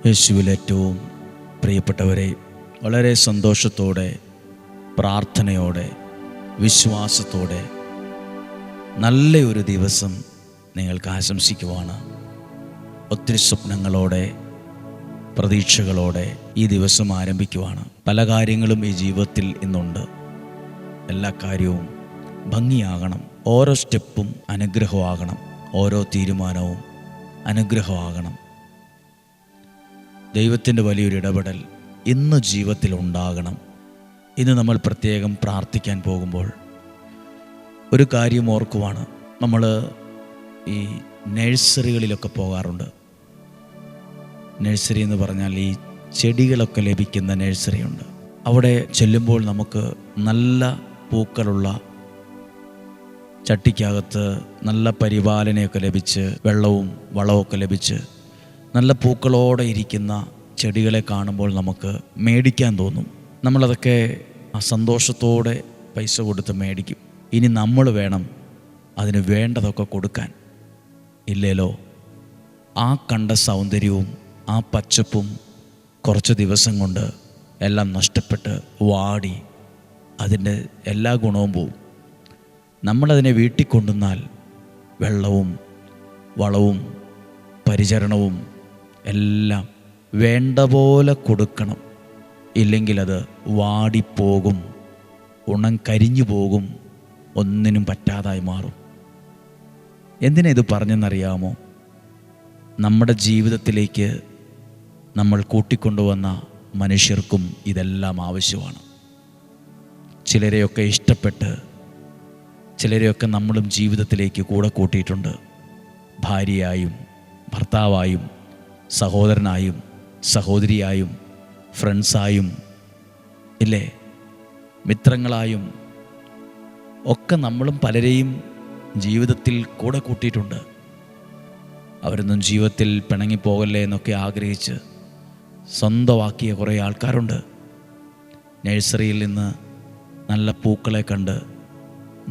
യേശുവിൽ ഏറ്റവും പ്രിയപ്പെട്ടവരെ, വളരെ സന്തോഷത്തോടെ, പ്രാർത്ഥനയോടെ, വിശ്വാസത്തോടെ നല്ലൊരു ദിവസം നിങ്ങൾക്ക് ആശംസിക്കുവാണ്. ഒത്തിരി സ്വപ്നങ്ങളോടെ, പ്രതീക്ഷകളോടെ ഈ ദിവസം ആരംഭിക്കുവാണ്. പല കാര്യങ്ങളും ഈ ജീവിതത്തിൽ ഇന്നുണ്ട്. എല്ലാ കാര്യവും ഭംഗിയാകണം. ഓരോ സ്റ്റെപ്പും അനുഗ്രഹമാകണം. ഓരോ തീരുമാനവും അനുഗ്രഹമാകണം. ദൈവത്തിൻ്റെ വലിയൊരു ഇടപെടൽ ഇന്ന് ജീവിതത്തിൽ ഉണ്ടാകണം. ഇന്ന് നമ്മൾ പ്രത്യേകം പ്രാർത്ഥിക്കാൻ പോകുമ്പോൾ ഒരു കാര്യം ഓർക്കുവാണ്. നമ്മൾ ഈ നഴ്സറികളിലൊക്കെ പോകാറുണ്ട്. നഴ്സറി എന്ന് പറഞ്ഞാൽ ഈ ചെടികളൊക്കെ ലഭിക്കുന്ന നഴ്സറിയുണ്ട്. അവിടെ ചെല്ലുമ്പോൾ നമുക്ക് നല്ല പൂക്കളുള്ള ചട്ടിക്കകത്ത് നല്ല പരിപാലനയൊക്കെ ലഭിച്ച്, വെള്ളവും വളമൊക്കെ ലഭിച്ച് നല്ല പൂക്കളോടെ ഇരിക്കുന്ന ചെടികളെ കാണുമ്പോൾ നമുക്ക് മേടിക്കാൻ തോന്നും. നമ്മളതൊക്കെ സന്തോഷത്തോടെ പൈസ കൊടുത്ത് മേടിക്കും. ഇനി നമ്മൾ വേണം അതിന് വേണ്ടതൊക്കെ കൊടുക്കാൻ. ഇല്ലേലോ ആ കണ്ട സൗന്ദര്യവും ആ പച്ചപ്പും കുറച്ച് ദിവസം കൊണ്ട് എല്ലാം നഷ്ടപ്പെട്ട് വാടി അതിൻ്റെ എല്ലാ ഗുണവും പോവും. നമ്മളതിനെ വീട്ടിൽ കൊണ്ടുവന്നാൽ വെള്ളവും വളവും പരിചരണവും എല്ലാം വേണ്ട പോലെ കൊടുക്കണം. ഇല്ലെങ്കിൽ അത് വാടിപ്പോകും, കരിഞ്ഞു പോകും, ഒന്നിനും പറ്റാതായി മാറും. എന്തിനാ ഇത് പറഞ്ഞെന്നറിയാമോ? നമ്മുടെ ജീവിതത്തിലേക്ക് നമ്മൾ കൂട്ടിക്കൊണ്ടുവന്ന മനുഷ്യർക്കും ഇതെല്ലാം ആവശ്യമാണ്. ചിലരെയൊക്കെ ഇഷ്ടപ്പെട്ട്, ചിലരെയൊക്കെ നമ്മളും ജീവിതത്തിലേക്ക് കൂടെ കൂട്ടിയിട്ടുണ്ട്. ഭാര്യയായും ഭർത്താവായും സഹോദരനായും സഹോദരിയായും ഫ്രണ്ട്സായും, ഇല്ലേ, മിത്രങ്ങളായും ഒക്കെ നമ്മളും പലരെയും ജീവിതത്തിൽ കൂടെ കൂട്ടിയിട്ടുണ്ട്. അവരൊന്നും ജീവിതത്തിൽ പിണങ്ങിപ്പോകല്ലേ എന്നൊക്കെ ആഗ്രഹിച്ച് സ്വന്തമാക്കിയ കുറേ ആൾക്കാരുണ്ട്. നഴ്സറിയിൽ നിന്ന് നല്ല പൂക്കളെ കണ്ട്,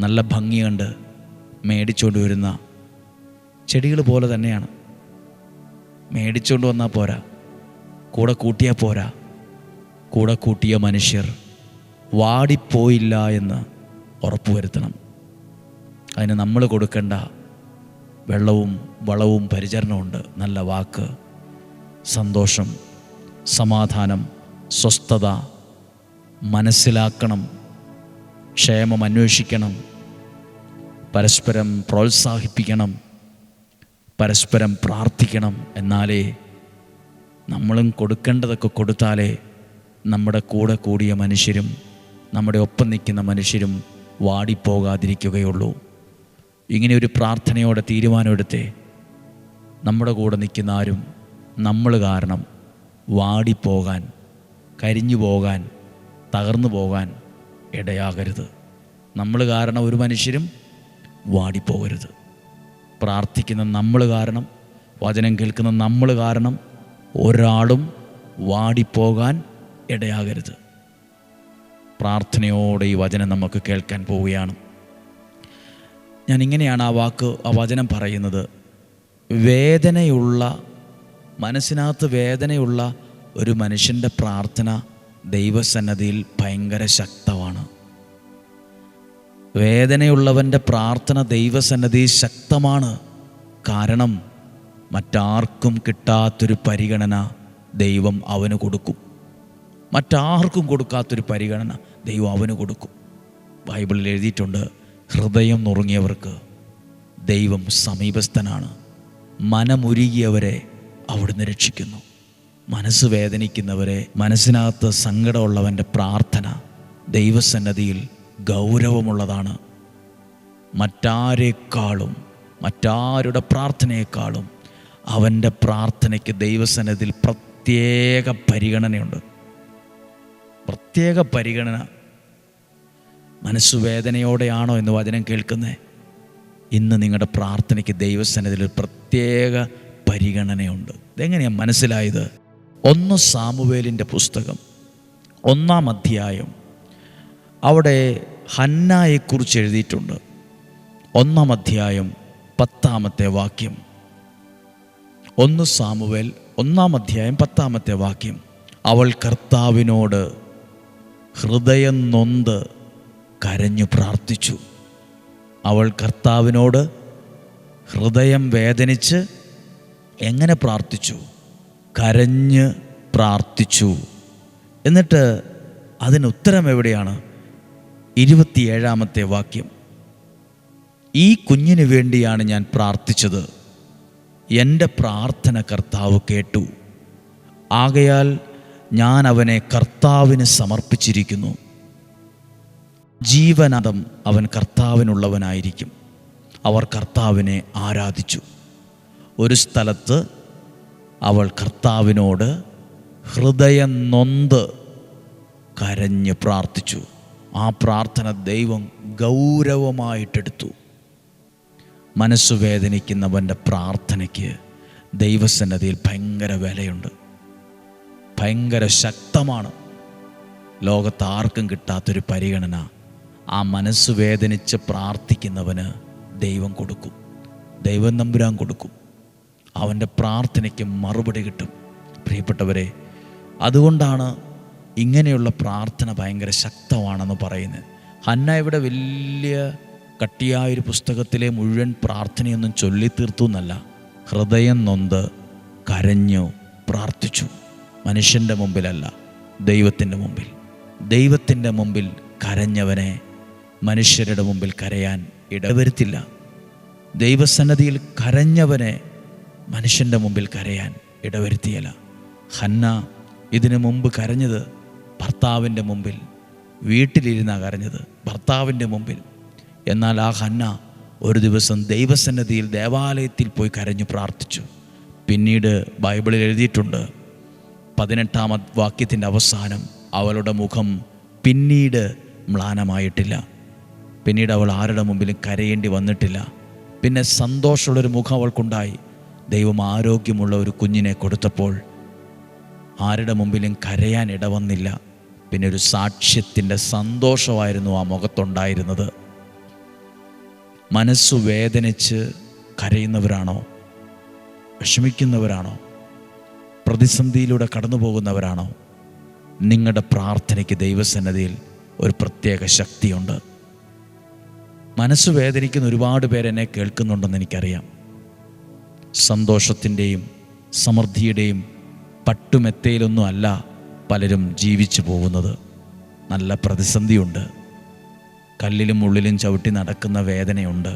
നല്ല ഭംഗി കണ്ട് മേടിച്ചുകൊണ്ട് വരുന്ന ചെടികൾ പോലെ തന്നെയാണ്. മേടിച്ചുകൊണ്ട് വന്നാൽ പോരാ, കൂടെ കൂട്ടിയാൽ പോരാ. കൂടെ കൂട്ടിയ മനുഷ്യർ വാടിപ്പോയില്ല എന്ന് ഉറപ്പുവരുത്തണം. അതിന് നമ്മൾ കൊടുക്കേണ്ട വെള്ളവും വളവും പരിചരണമുണ്ട്. നല്ല വാക്ക്, സന്തോഷം, സമാധാനം, സ്വസ്ഥത, മനസ്സിലാക്കണം, ക്ഷേമം അന്വേഷിക്കണം, പരസ്പരം പ്രോത്സാഹിപ്പിക്കണം, പരസ്പരം പ്രാർത്ഥിക്കണം. എന്നാലേ നമ്മളും കൊടുക്കേണ്ടതൊക്കെ കൊടുത്താലേ നമ്മുടെ കൂടെ കൂടിയ മനുഷ്യരും നമ്മുടെ ഒപ്പം നിൽക്കുന്ന മനുഷ്യരും വാടിപ്പോകാതിരിക്കുകയുള്ളൂ. ഇങ്ങനെ ഒരു പ്രാർത്ഥനയോടെ തീരുമാനമെടുത്തേ നമ്മുടെ കൂടെ നിൽക്കുന്ന ആരും നമ്മൾ കാരണം വാടിപ്പോകാൻ, കരിഞ്ഞു പോകാൻ, തകർന്നു പോകാൻ ഇടയാകരുത്. നമ്മൾ കാരണം ഒരു മനുഷ്യരും വാടിപ്പോകരുത്. പ്രാർത്ഥിക്കുന്ന നമ്മൾ കാരണം, വചനം കേൾക്കുന്ന നമ്മൾ കാരണം ഒരാളും വാടിപ്പോകാൻ ഇടയാകരുത്. പ്രാർത്ഥനയോടെ ഈ വചനം നമുക്ക് കേൾക്കാൻ പോവുകയാണ്. ഞാനിങ്ങനെയാണ് ആ വചനം പറയുന്നത്. വേദനയുള്ള, മനസ്സിനകത്ത് വേദനയുള്ള ഒരു മനുഷ്യൻ്റെ പ്രാർത്ഥന ദൈവസന്നിധിയിൽ ഭയങ്കര ശക്തമാണ്. വേദനയുള്ളവൻ്റെ പ്രാർത്ഥന ദൈവസന്നിധി ശക്തമാണ്. കാരണം മറ്റാർക്കും കിട്ടാത്തൊരു പരിഗണന ദൈവം അവന് കൊടുക്കും. മറ്റാർക്കും കൊടുക്കാത്തൊരു പരിഗണന ദൈവം അവന് കൊടുക്കും. ബൈബിളിൽ എഴുതിയിട്ടുണ്ട്, ഹൃദയം നുറുങ്ങിയവർക്ക് ദൈവം സമീപസ്ഥനാണ്, മനമുരുകിയവരെ അവിടുന്ന് രക്ഷിക്കുന്നു. മനസ്സ് വേദനിക്കുന്നവരെ, മനസ്സിനകത്ത് സങ്കടമുള്ളവൻ്റെ പ്രാർത്ഥന ദൈവസന്നിധിയിൽ ഗൗരവമുള്ളതാണ്. മറ്റാരെക്കാളും, മറ്റാരുടെ പ്രാർത്ഥനയെക്കാളും അവൻ്റെ പ്രാർത്ഥനയ്ക്ക് ദൈവസന്നിധിയിൽ പ്രത്യേക പരിഗണനയുണ്ട്. പ്രത്യേക പരിഗണന. മനസ്സുവേദനയോടെയാണോ എന്ന് വചനം കേൾക്കുന്നേ? ഇന്ന് നിങ്ങളുടെ പ്രാർത്ഥനയ്ക്ക് ദൈവസന്നിധിയിൽ പ്രത്യേക പരിഗണനയുണ്ട്. ഇതെങ്ങനെയാണ് മനസ്സിലായത്? 1 സാമുവേലിൻ്റെ പുസ്തകം 1-ാം അധ്യായം, അവിടെ ഹന്നായെക്കുറിച്ച് എഴുതിയിട്ടുണ്ട്. 1-ാം അധ്യായം 10-ാമത്തെ വാക്യം. 1 സാമുവേൽ 1 അധ്യായം 10 വാക്യം. അവൾ കർത്താവിനോട് ഹൃദയം നൊന്ത് കരഞ്ഞു പ്രാർത്ഥിച്ചു. അവൾ കർത്താവിനോട് ഹൃദയം വേദനിച്ച് എങ്ങനെ പ്രാർത്ഥിച്ചു? കരഞ്ഞ് പ്രാർത്ഥിച്ചു. എന്നിട്ട് അതിന് ഉത്തരം എവിടെയാണ്? 27 വാക്യം. ഈ കുഞ്ഞിന് വേണ്ടിയാണ് ഞാൻ പ്രാർത്ഥിച്ചത്, എൻ്റെ പ്രാർത്ഥന കർത്താവ് കേട്ടു. ആകയാൽ ഞാൻ അവനെ കർത്താവിന് സമർപ്പിച്ചിരിക്കുന്നു. ജീവനാദം അവൻ കർത്താവിനുള്ളവനായിരിക്കും. അവർ കർത്താവിനെ ആരാധിച്ചു. ഒരു സ്ഥലത്ത് അവൾ കർത്താവിനോട് ഹൃദയം നൊന്ത് കരഞ്ഞ് പ്രാർത്ഥിച്ചു. ആ പ്രാർത്ഥന ദൈവം ഗൗരവമായിട്ടെടുത്തു. മനസ്സു വേദനിക്കുന്നവൻ്റെ പ്രാർത്ഥനയ്ക്ക് ദൈവസന്നിധിയിൽ ഭയങ്കര വിലയുണ്ട്, ഭയങ്കര ശക്തമാണ്. ലോകത്ത് ആർക്കും കിട്ടാത്തൊരു പരിഗണന ആ മനസ്സ് വേദനിച്ച് പ്രാർത്ഥിക്കുന്നവന് ദൈവം കൊടുക്കും, ദൈവം തമ്പുരാൻ കൊടുക്കും. അവൻ്റെ പ്രാർത്ഥനയ്ക്ക് മറുപടി കിട്ടും. പ്രിയപ്പെട്ടവരെ, അതുകൊണ്ടാണ് ഇങ്ങനെയുള്ള പ്രാർത്ഥന ഭയങ്കര ശക്തമാണെന്ന് പറയുന്നത്. ഹന്ന ഇവിടെ വലിയ കട്ടിയായൊരു പുസ്തകത്തിലെ മുഴുവൻ പ്രാർത്ഥനയൊന്നും ചൊല്ലിത്തീർത്തു എന്നല്ല, ഹൃദയം നൊന്ത് കരഞ്ഞു പ്രാർത്ഥിച്ചു. മനുഷ്യൻ്റെ മുമ്പിലല്ല, ദൈവത്തിൻ്റെ മുമ്പിൽ. ദൈവത്തിൻ്റെ മുമ്പിൽ കരഞ്ഞവനെ മനുഷ്യരുടെ മുമ്പിൽ കരയാൻ ഇടവരുത്തില്ല. ദൈവസന്നിധിയിൽ കരഞ്ഞവനെ മനുഷ്യൻ്റെ മുമ്പിൽ കരയാൻ ഇടവരുത്തിയല്ല. ഹന്ന ഇതിനു മുമ്പ് കരഞ്ഞത് ഭർത്താവിൻ്റെ മുമ്പിൽ, വീട്ടിലിരുന്നാണ് കരഞ്ഞത് ഭർത്താവിൻ്റെ മുമ്പിൽ. എന്നാൽ ആ ഹന്ന ഒരു ദിവസം ദൈവസന്നിധിയിൽ ദേവാലയത്തിൽ പോയി കരഞ്ഞു പ്രാർത്ഥിച്ചു. പിന്നീട് ബൈബിളിൽ എഴുതിയിട്ടുണ്ട്, 18 വാക്യത്തിൻ്റെ അവസാനം, അവളുടെ മുഖം പിന്നീട് മ്ലാനമായിട്ടില്ല. പിന്നീട് അവൾ ആരുടെ മുമ്പിലും കരയേണ്ടി വന്നിട്ടില്ല. പിന്നെ സന്തോഷമുള്ളൊരു മുഖം അവൾക്കുണ്ടായി. ദൈവം ആരോഗ്യമുള്ള ഒരു കുഞ്ഞിനെ കൊടുത്തപ്പോൾ ആരുടെ മുമ്പിലും കരയാൻ ഇടവന്നില്ല. പിന്നെ ഒരു സാക്ഷ്യത്തിൻ്റെ സന്തോഷമായിരുന്നു ആ മുഖത്തുണ്ടായിരുന്നത്. മനസ്സു വേദനിച്ച് കരയുന്നവരാണോ, വിഷമിക്കുന്നവരാണോ, പ്രതിസന്ധിയിലൂടെ കടന്നു പോകുന്നവരാണോ, നിങ്ങളുടെ പ്രാർത്ഥനയ്ക്ക് ദൈവസന്നിധിയിൽ ഒരു പ്രത്യേക ശക്തിയുണ്ട്. മനസ്സ് വേദനിക്കുന്ന ഒരുപാട് പേരെന്നെ കേൾക്കുന്നുണ്ടെന്ന് എനിക്കറിയാം. സന്തോഷത്തിൻ്റെയും സമൃദ്ധിയുടെയും പട്ടുമെത്തയിലൊന്നും അല്ല പലരും ജീവിച്ചു പോകുന്നത്. നല്ല പ്രതിസന്ധിയുണ്ട്, കല്ലിലും ഉള്ളിലും ചവിട്ടി നടക്കുന്ന വേദനയുണ്ട്,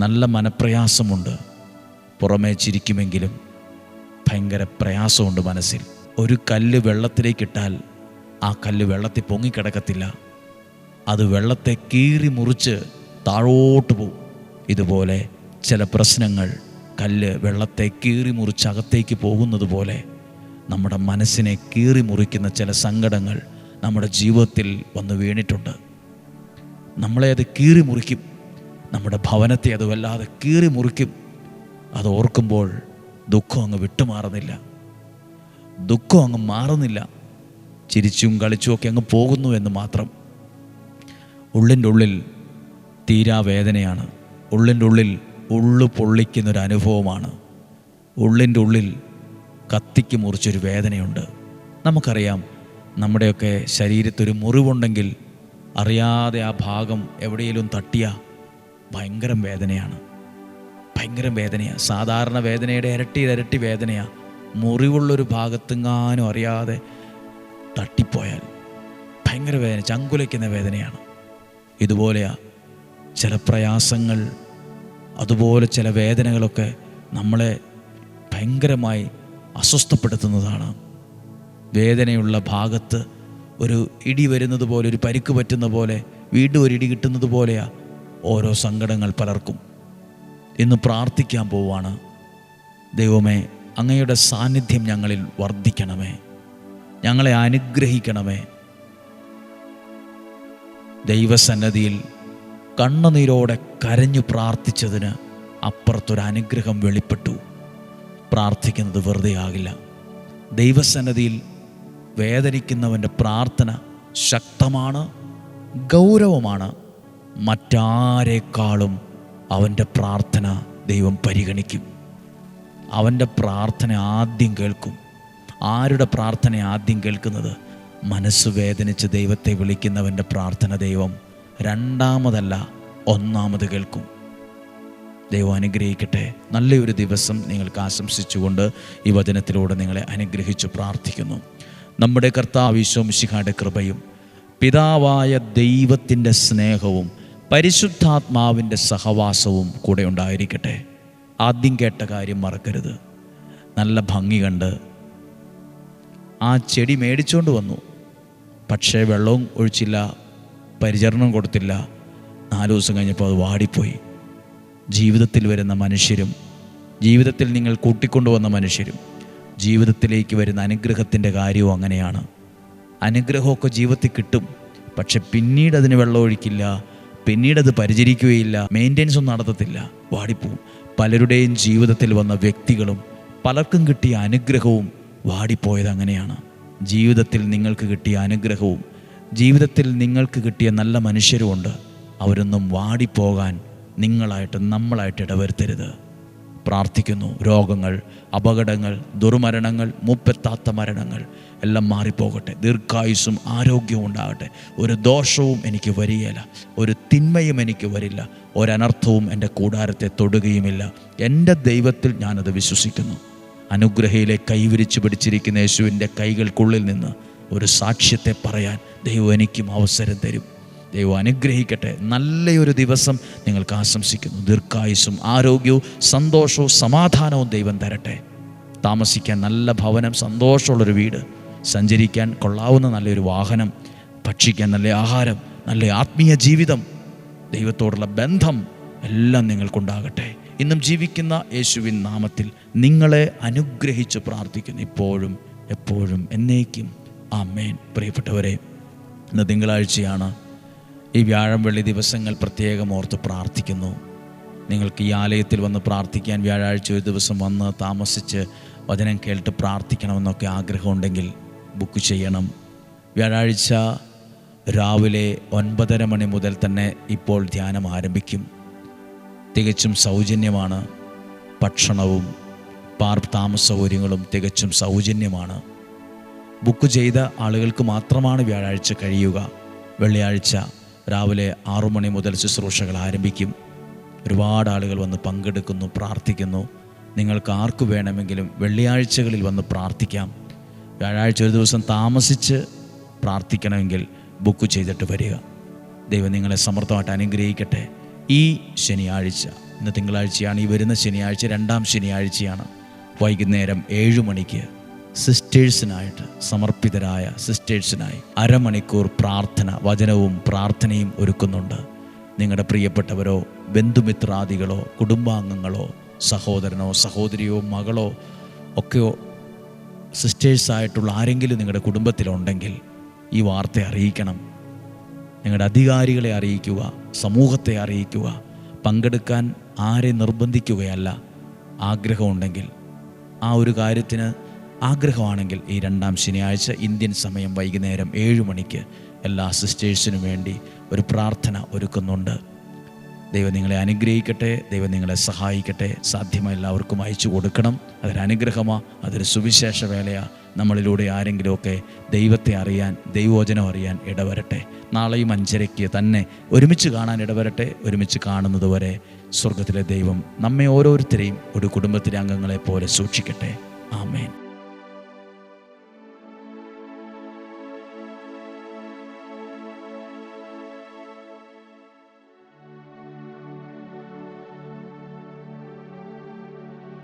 നല്ല മനപ്രയാസമുണ്ട്. പുറമേ ചിരിക്കുമെങ്കിലും ഭയങ്കര പ്രയാസമുണ്ട് മനസ്സിൽ. ഒരു കല്ല് വെള്ളത്തിലേക്കിട്ടാൽ ആ കല്ല് വെള്ളത്തിൽ പൊങ്ങിക്കിടക്കത്തില്ല, അത് വെള്ളത്തെ കീറി മുറിച്ച് താഴോട്ട് പോകും. ഇതുപോലെ ചില പ്രശ്നങ്ങൾ കല്ല് വെള്ളത്തെ കീറി മുറിച്ച് അകത്തേക്ക് പോകുന്നത് പോലെ നമ്മുടെ മനസ്സിനെ കീറി മുറിക്കുന്ന ചില സങ്കടങ്ങൾ നമ്മുടെ ജീവിതത്തിൽ വന്ന് വീണിട്ടുണ്ട്. നമ്മളെ അത് കീറി മുറിക്കും, നമ്മുടെ ഭവനത്തെ അത് വല്ലാതെ കീറി മുറിക്കും. അത് ഓർക്കുമ്പോൾ ദുഃഖം അങ്ങ് വിട്ടുമാറുന്നില്ല, ദുഃഖം അങ്ങ് മാറുന്നില്ല. ചിരിച്ചും കളിച്ചുമൊക്കെ അങ്ങ് പോകുന്നു എന്ന് മാത്രം. ഉള്ളിൻ്റെ ഉള്ളിൽ തീരാ വേദനയാണ്. ഉള്ളിൻ്റെ ഉള്ളിൽ ഉള്ളു പൊള്ളിക്കുന്നൊരനുഭവമാണ്. ഉള്ളിൻ്റെ ഉള്ളിൽ കത്തിക്ക് മുറിച്ചൊരു വേദനയുണ്ട്. നമുക്കറിയാം, നമ്മുടെയൊക്കെ ശരീരത്തൊരു മുറിവുണ്ടെങ്കിൽ അറിയാതെ ആ ഭാഗം എവിടെയെങ്കിലും തട്ടിയാൽ ഭയങ്കര വേദനയാണ്, ഭയങ്കര വേദനയാണ്. സാധാരണ വേദനയുടെ ഇരട്ടി വേദനയാണ്. മുറിവുള്ളൊരു ഭാഗത്തെങ്ങാനും അറിയാതെ തട്ടിപ്പോയാൽ ഭയങ്കര വേദന, ചങ്കുലയ്ക്കുന്ന വേദനയാണ്. ഇതുപോലെയാ ചില പ്രയാസങ്ങൾ, അതുപോലെ ചില വേദനകളൊക്കെ നമ്മളെ ഭയങ്കരമായി അസ്വസ്ഥപ്പെടുത്തുന്നതാണ്. വേദനയുള്ള ഭാഗത്ത് ഒരു ഇടി വരുന്നത് പോലെ, ഒരു പരിക്ക് പറ്റുന്ന പോലെ, വീണ്ടും ഒരു ഇടി കിട്ടുന്നത് പോലെയാ ഓരോ സങ്കടങ്ങൾ പലർക്കും. ഇന്ന് പ്രാർത്ഥിക്കാൻ പോവാണ്. ദൈവമേ, അങ്ങയുടെ സാന്നിധ്യം ഞങ്ങളിൽ വർദ്ധിക്കണമേ, ഞങ്ങളെ അനുഗ്രഹിക്കണമേ. ദൈവസന്നിധിയിൽ കണ്ണുനീരോടെ കരഞ്ഞു പ്രാർത്ഥിച്ചതിന് അപ്പുറത്തൊരനുഗ്രഹം വെളിപ്പെട്ടു. പ്രാർത്ഥിക്കുന്നത് വെറുതെ ആകില്ല. ദൈവസന്നിധിയിൽ വേദനിക്കുന്നവൻ്റെ പ്രാർത്ഥന ശക്തമാണ്, ഗൗരവമാണ്. മറ്റാരേക്കാളും അവൻ്റെ പ്രാർത്ഥന ദൈവം പരിഗണിക്കും. അവൻ്റെ പ്രാർത്ഥന ആദ്യം കേൾക്കും. ആരുടെ പ്രാർത്ഥന ആദ്യം കേൾക്കുന്നത്? മനസ്സ് വേദനിച്ച് ദൈവത്തെ വിളിക്കുന്നവൻ്റെ പ്രാർത്ഥന ദൈവം രണ്ടാമതല്ല ഒന്നാമത് കേൾക്കും. ദൈവം അനുഗ്രഹിക്കട്ടെ. നല്ലൊരു ദിവസം നിങ്ങൾക്ക് ആശംസിച്ചുകൊണ്ട് ഈ വചനത്തിലൂടെ നിങ്ങളെ അനുഗ്രഹിച്ചു പ്രാർത്ഥിക്കുന്നു. നമ്മുടെ കർത്താവ് ഈശോ മിശിഹായുടെ കൃപയും പിതാവായ ദൈവത്തിൻ്റെ സ്നേഹവും പരിശുദ്ധാത്മാവിൻ്റെ സഹവാസവും കൂടെ ഉണ്ടായിരിക്കട്ടെ. ആദ്യം കേട്ട കാര്യം മറക്കരുത്. നല്ല ഭംഗി കണ്ട് ആ ചെടി മേടിച്ചുകൊണ്ട് വന്നു, പക്ഷേ വെള്ളവും ഒഴിച്ചില്ല, പരിചരണം കൊടുത്തില്ല. 4 ദിവസം കഴിഞ്ഞപ്പോൾ അത് വാടിപ്പോയി. ജീവിതത്തിൽ വരുന്ന മനുഷ്യരും, ജീവിതത്തിൽ നിങ്ങൾ കൂട്ടിക്കൊണ്ടുവന്ന മനുഷ്യരും, ജീവിതത്തിലേക്ക് വരുന്ന അനുഗ്രഹത്തിൻ്റെ കാര്യവും അങ്ങനെയാണ്. അനുഗ്രഹമൊക്കെ ജീവിതത്തിൽ കിട്ടും, പക്ഷെ പിന്നീട് അതിന് വെള്ളം ഒഴിക്കില്ല, പിന്നീടത് പരിചരിക്കുകയില്ല, മെയിൻ്റെനൻസ് ഒന്നും നടത്തത്തില്ല, വാടിപ്പോവും. പലരുടെയും ജീവിതത്തിൽ വന്ന വ്യക്തികളും പലർക്കും കിട്ടിയ അനുഗ്രഹവും വാടിപ്പോയത് അങ്ങനെയാണ്. ജീവിതത്തിൽ നിങ്ങൾക്ക് കിട്ടിയ അനുഗ്രഹവും ജീവിതത്തിൽ നിങ്ങൾക്ക് കിട്ടിയ നല്ല മനുഷ്യരുമുണ്ട്. അവരൊന്നും വാടിപ്പോകാൻ നമ്മളായിട്ട് ഇടവരുത്തരുത്. പ്രാർത്ഥിക്കുന്നു. രോഗങ്ങൾ, അപകടങ്ങൾ, ദുർമരണങ്ങൾ, മുപ്പെത്താത്ത മരണങ്ങൾ എല്ലാം മാറിപ്പോകട്ടെ. ദീർഘായുസ്സും ആരോഗ്യവും ഉണ്ടാകട്ടെ. ഒരു ദോഷവും എനിക്ക് വരികയില്ല, ഒരു തിന്മയും എനിക്ക് വരില്ല, ഒരനർത്ഥവും എൻ്റെ കൂടാരത്തെ തൊടുകയുമില്ല. എൻ്റെ ദൈവത്തിൽ ഞാനത് വിശ്വസിക്കുന്നു. അനുഗ്രഹയിലെ കൈവിരിച്ചു പിടിച്ചിരിക്കുന്ന യേശുവിൻ്റെ കൈകൾക്കുള്ളിൽ നിന്ന് ഒരു സാക്ഷ്യത്തെ പറയാൻ ദൈവം എനിക്കും അവസരം തരും. ദൈവം അനുഗ്രഹിക്കട്ടെ. നല്ലൊരു ദിവസം നിങ്ങൾക്ക് ആശംസിക്കുന്നു. ദീർഘായുസ്സും ആരോഗ്യവും സന്തോഷവും സമാധാനവും ദൈവം തരട്ടെ. താമസിക്കാൻ നല്ല ഭവനം, സന്തോഷമുള്ളൊരു വീട്, സഞ്ചരിക്കാൻ കൊള്ളാവുന്ന നല്ലൊരു വാഹനം, ഭക്ഷിക്കാൻ നല്ല ആഹാരം, നല്ല ആത്മീയ ജീവിതം, ദൈവത്തോടുള്ള ബന്ധം എല്ലാം നിങ്ങൾക്കുണ്ടാകട്ടെ. ഇന്നും ജീവിക്കുന്ന യേശുവിൻ നാമത്തിൽ നിങ്ങളെ അനുഗ്രഹിച്ച് പ്രാർത്ഥിക്കുന്നു, ഇപ്പോഴും എപ്പോഴും എന്നേക്കും. ആമേൻ. പ്രിയപ്പെട്ടവരെ, ഇന്ന് തിങ്കളാഴ്ചയാണ്. ഈ വ്യാഴം വെള്ളി ദിവസങ്ങൾ പ്രത്യേകം ഓർത്ത് പ്രാർത്ഥിക്കുന്നു. നിങ്ങൾക്ക് ഈ ആലയത്തിൽ വന്ന് പ്രാർത്ഥിക്കാൻ വ്യാഴാഴ്ച ഒരു ദിവസം വന്ന് താമസിച്ച് വചനം കേട്ട് പ്രാർത്ഥിക്കണമെന്നൊക്കെ ആഗ്രഹമുണ്ടെങ്കിൽ ബുക്ക് ചെയ്യണം. വ്യാഴാഴ്ച രാവിലെ 9:30 മണി മുതൽ തന്നെ ഇപ്പോൾ ധ്യാനം ആരംഭിക്കും. തികച്ചും സൗജന്യമാണ്. ഭക്ഷണവും താമസ സൗകര്യങ്ങളും തികച്ചും സൗജന്യമാണ്. ബുക്ക് ചെയ്ത ആളുകൾക്ക് മാത്രമാണ് വ്യാഴാഴ്ച കഴിയുക. വെള്ളിയാഴ്ച രാവിലെ 6 മണി മുതൽ ശുശ്രൂഷകൾ ആരംഭിക്കും. ഒരുപാട് ആളുകൾ വന്ന് പങ്കെടുക്കുന്നു, പ്രാർത്ഥിക്കുന്നു. നിങ്ങൾക്ക് ആർക്ക് വേണമെങ്കിലും വെള്ളിയാഴ്ചകളിൽ വന്ന് പ്രാർത്ഥിക്കാം. വ്യാഴാഴ്ച ഒരു ദിവസം താമസിച്ച് പ്രാർത്ഥിക്കണമെങ്കിൽ ബുക്ക് ചെയ്തിട്ട് വരിക. ദൈവം നിങ്ങളെ സമൃദ്ധമായിട്ട് അനുഗ്രഹിക്കട്ടെ. ഈ ശനിയാഴ്ച, ഇന്ന് തിങ്കളാഴ്ചയാണ്, ഈ വരുന്ന ശനിയാഴ്ച 2ാം ശനിയാഴ്ചയാണ്. വൈകുന്നേരം 7 മണിക്ക് സിസ്റ്റേഴ്സിനായിട്ട്, സമർപ്പിതരായ സിസ്റ്റേഴ്സിനായി അരമണിക്കൂർ പ്രാർത്ഥന, വചനവും പ്രാർത്ഥനയും ഒരുക്കുന്നുണ്ട്. നിങ്ങളുടെ പ്രിയപ്പെട്ടവരോ ബന്ധുമിത്രാദികളോ കുടുംബാംഗങ്ങളോ സഹോദരനോ സഹോദരിയോ മകളോ ഒക്കെയോ സിസ്റ്റേഴ്സായിട്ടുള്ള ആരെങ്കിലും നിങ്ങളുടെ കുടുംബത്തിലുണ്ടെങ്കിൽ ഈ വാർത്ത അറിയിക്കണം. നിങ്ങളുടെ അധികാരികളെ അറിയിക്കുക, സമൂഹത്തെ അറിയിക്കുക. പങ്കെടുക്കാൻ ആരെ നിർബന്ധിക്കുകയല്ല. ആഗ്രഹമുണ്ടെങ്കിൽ, ആ ഒരു കാര്യത്തിന് ആഗ്രഹമാണെങ്കിൽ ഈ 2ാം ശനിയാഴ്ച ഇന്ത്യൻ സമയം വൈകുന്നേരം 7 മണിക്ക് എല്ലാ സിസ്റ്റേഴ്സിനും വേണ്ടി ഒരു പ്രാർത്ഥന ഒരുക്കുന്നുണ്ട്. ദൈവം നിങ്ങളെ അനുഗ്രഹിക്കട്ടെ. ദൈവം നിങ്ങളെ സഹായിക്കട്ടെ. സാധ്യമായ എല്ലാവർക്കും അയച്ചു കൊടുക്കണം. അതൊരു അനുഗ്രഹമാണ്, അതൊരു സുവിശേഷ വേലയാണ്. നമ്മളിലൂടെ ആരെങ്കിലുമൊക്കെ ദൈവത്തെ അറിയാൻ, ദൈവവചനം അറിയാൻ ഇടവരട്ടെ. നാളെയും 5:30 തന്നെ ഒരുമിച്ച് കാണാൻ ഇടവരട്ടെ. ഒരുമിച്ച് കാണുന്നത് വരെ സ്വർഗത്തിലെ ദൈവം നമ്മെ ഓരോരുത്തരെയും ഒരു കുടുംബത്തിലെ അംഗങ്ങളെ പോലെ സൂക്ഷിക്കട്ടെ. ആമേൻ.